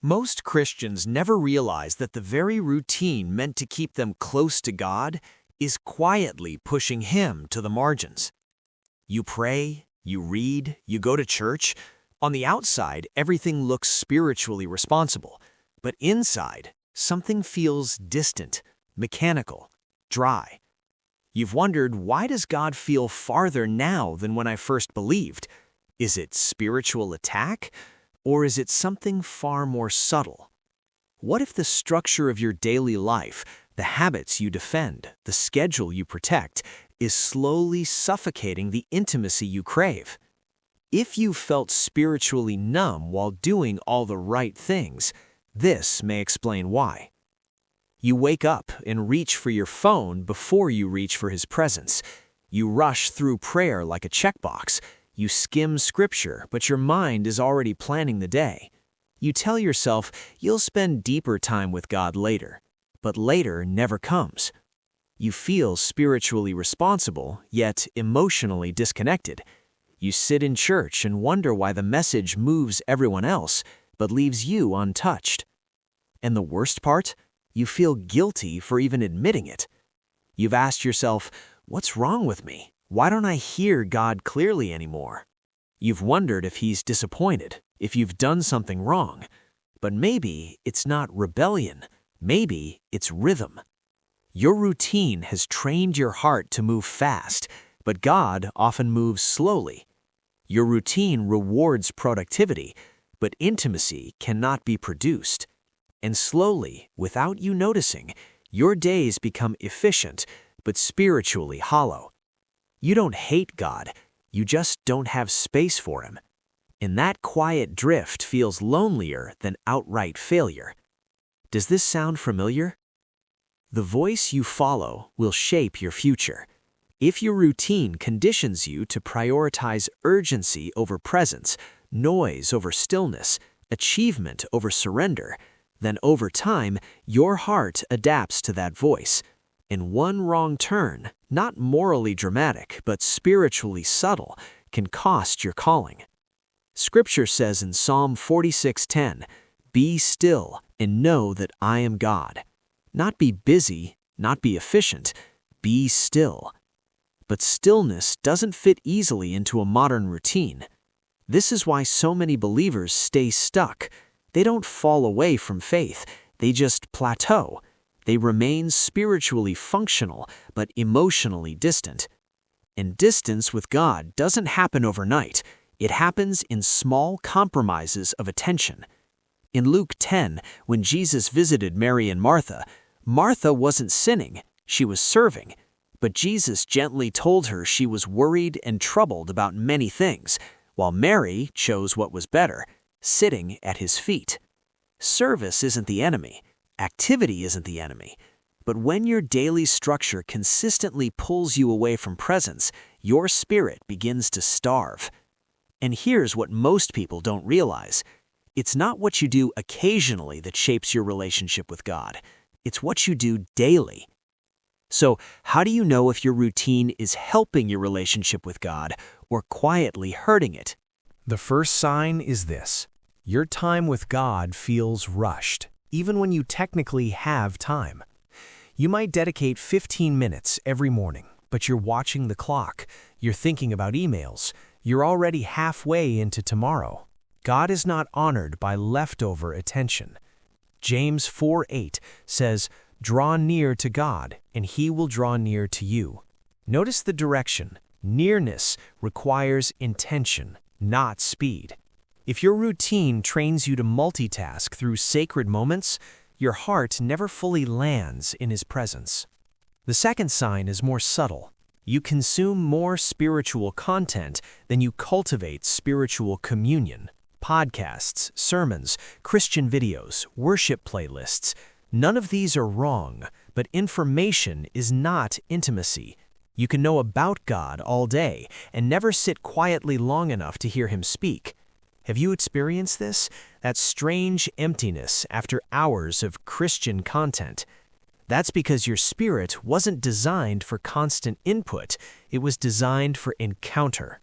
Most Christians never realize that the very routine meant to keep them close to God is quietly pushing Him to the margins. You pray, you read, you go to church. On the outside, everything looks spiritually responsible, but inside, something feels distant, mechanical, dry. You've wondered, why does God feel farther now than when I first believed? Is it spiritual attack? Or is it something far more subtle? What if the structure of your daily life, the habits you defend, the schedule you protect, is slowly suffocating the intimacy you crave? If you felt spiritually numb while doing all the right things, this may explain why. You wake up and reach for your phone before you reach for His presence. You rush through prayer like a checkbox. You skim scripture, but your mind is already planning the day. You tell yourself you'll spend deeper time with God later, but later never comes. You feel spiritually responsible, yet emotionally disconnected. You sit in church and wonder why the message moves everyone else, but leaves you untouched. And the worst part? You feel guilty for even admitting it. You've asked yourself, what's wrong with me? Why don't I hear God clearly anymore? You've wondered if He's disappointed, if you've done something wrong. But maybe it's not rebellion. Maybe it's rhythm. Your routine has trained your heart to move fast, but God often moves slowly. Your routine rewards productivity, but intimacy cannot be produced. And slowly, without you noticing, your days become efficient, but spiritually hollow. You don't hate God, you just don't have space for Him. And that quiet drift feels lonelier than outright failure. Does this sound familiar? The voice you follow will shape your future. If your routine conditions you to prioritize urgency over presence, noise over stillness, achievement over surrender, then over time, your heart adapts to that voice. And one wrong turn, not morally dramatic, but spiritually subtle, can cost your calling. Scripture says in Psalm 46:10, "Be still and know that I am God." Not be busy, not be efficient, be still. But stillness doesn't fit easily into a modern routine. This is why so many believers stay stuck. They don't fall away from faith, they just plateau. They remain spiritually functional, but emotionally distant. And distance with God doesn't happen overnight. It happens in small compromises of attention. In Luke 10, when Jesus visited Mary and Martha, Martha wasn't sinning, she was serving. But Jesus gently told her she was worried and troubled about many things, while Mary chose what was better, sitting at His feet. Service isn't the enemy. Activity isn't the enemy. But when your daily structure consistently pulls you away from presence, your spirit begins to starve. And here's what most people don't realize. It's not what you do occasionally that shapes your relationship with God. It's what you do daily. So, how do you know if your routine is helping your relationship with God or quietly hurting it? The first sign is this: your time with God feels rushed, even when you technically have time. You might dedicate 15 minutes every morning, but you're watching the clock, you're thinking about emails, you're already halfway into tomorrow. God is not honored by leftover attention. James 4:8 says, "Draw near to God, and He will draw near to you." Notice the direction. Nearness requires intention, not speed. If your routine trains you to multitask through sacred moments, your heart never fully lands in His presence. The second sign is more subtle. You consume more spiritual content than you cultivate spiritual communion. Podcasts, sermons, Christian videos, worship playlists. None of these are wrong, but information is not intimacy. You can know about God all day and never sit quietly long enough to hear Him speak. Have you experienced this? That strange emptiness after hours of Christian content. That's because your spirit wasn't designed for constant input. It was designed for encounter.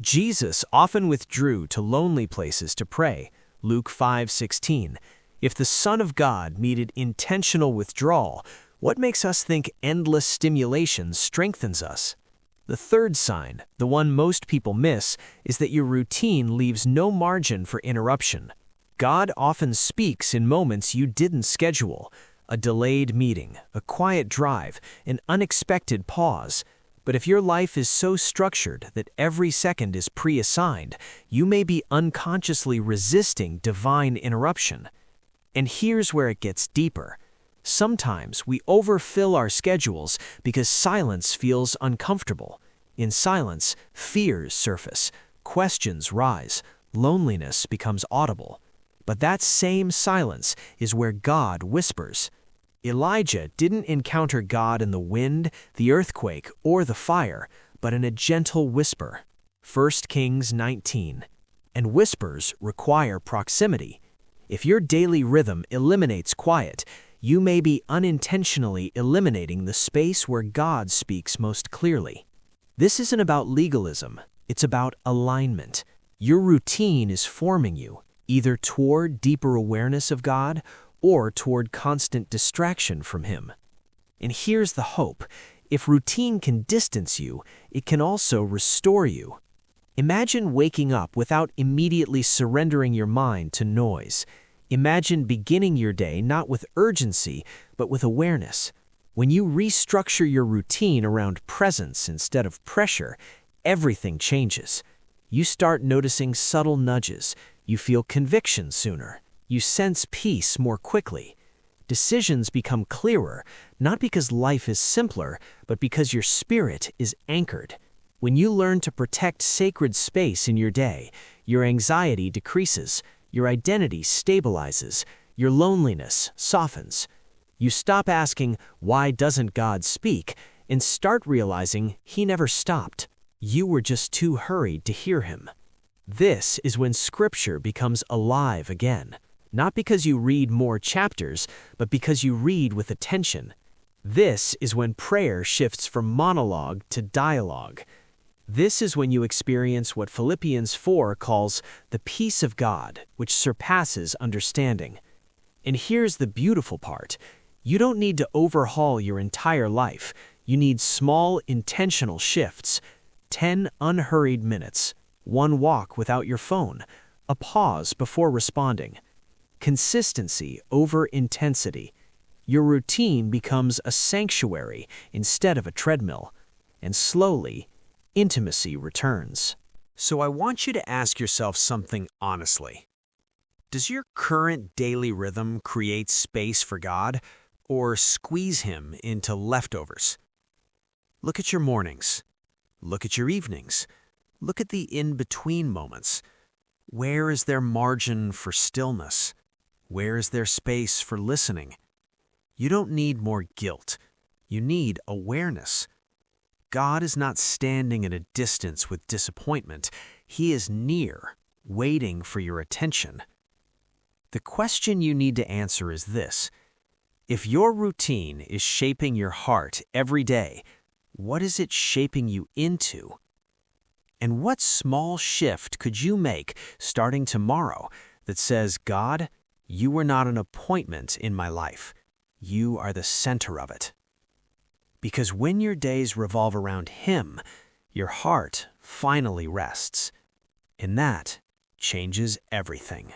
Jesus often withdrew to lonely places to pray. Luke 5:16. If the Son of God needed intentional withdrawal, what makes us think endless stimulation strengthens us? The third sign, the one most people miss, is that your routine leaves no margin for interruption. God often speaks in moments you didn't schedule: a delayed meeting, a quiet drive, an unexpected pause. But if your life is so structured that every second is pre-assigned, you may be unconsciously resisting divine interruption. And here's where it gets deeper. Sometimes we overfill our schedules because silence feels uncomfortable. In silence, fears surface, questions rise, loneliness becomes audible. But that same silence is where God whispers. Elijah didn't encounter God in the wind, the earthquake, or the fire, but in a gentle whisper. 1 Kings 19. And whispers require proximity. If your daily rhythm eliminates quiet, you may be unintentionally eliminating the space where God speaks most clearly. This isn't about legalism, it's about alignment. Your routine is forming you, either toward deeper awareness of God or toward constant distraction from Him. And here's the hope. If routine can distance you, it can also restore you. Imagine waking up without immediately surrendering your mind to noise. Imagine beginning your day not with urgency, but with awareness. When you restructure your routine around presence instead of pressure, everything changes. You start noticing subtle nudges. You feel conviction sooner. You sense peace more quickly. Decisions become clearer, not because life is simpler, but because your spirit is anchored. When you learn to protect sacred space in your day, your anxiety decreases, your identity stabilizes, your loneliness softens. You stop asking, "Why doesn't God speak?" and start realizing He never stopped. You were just too hurried to hear Him. This is when Scripture becomes alive again. Not because you read more chapters, but because you read with attention. This is when prayer shifts from monologue to dialogue. This is when you experience what Philippians 4 calls the peace of God, which surpasses understanding. And here's the beautiful part. You don't need to overhaul your entire life. You need small, intentional shifts. 10 unhurried minutes, one walk without your phone, a pause before responding. Consistency over intensity. Your routine becomes a sanctuary instead of a treadmill. And slowly, intimacy returns. So I want you to ask yourself something honestly. Does your current daily rhythm create space for God or squeeze Him into leftovers? Look at your mornings. Look at your evenings. Look at the in-between moments. Where is there margin for stillness? Where is there space for listening? You don't need more guilt. You need awareness. God is not standing at a distance with disappointment. He is near, waiting for your attention. The question you need to answer is this. If your routine is shaping your heart every day, what is it shaping you into? And what small shift could you make starting tomorrow that says, "God, you are not an appointment in my life. You are the center of it." Because when your days revolve around Him, your heart finally rests. And that changes everything.